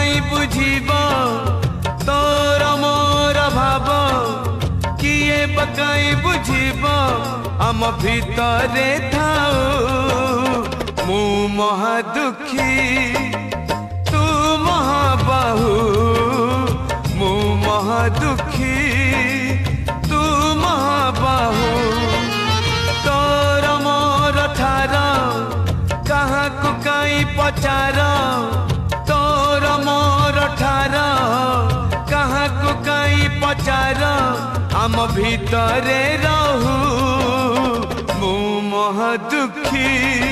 काई बुझीब तोर मोर भाव किए बकाई बुझीब आम भितरे थाऊ मु महा दुखी तू महाबाहु मु महा दुखी तू महाबाहु तोर मोर ठार कहाँ को काई पचार तोर मोर ठार कहाँ को काई पचार आम भितरे रहू मु महा दुखी।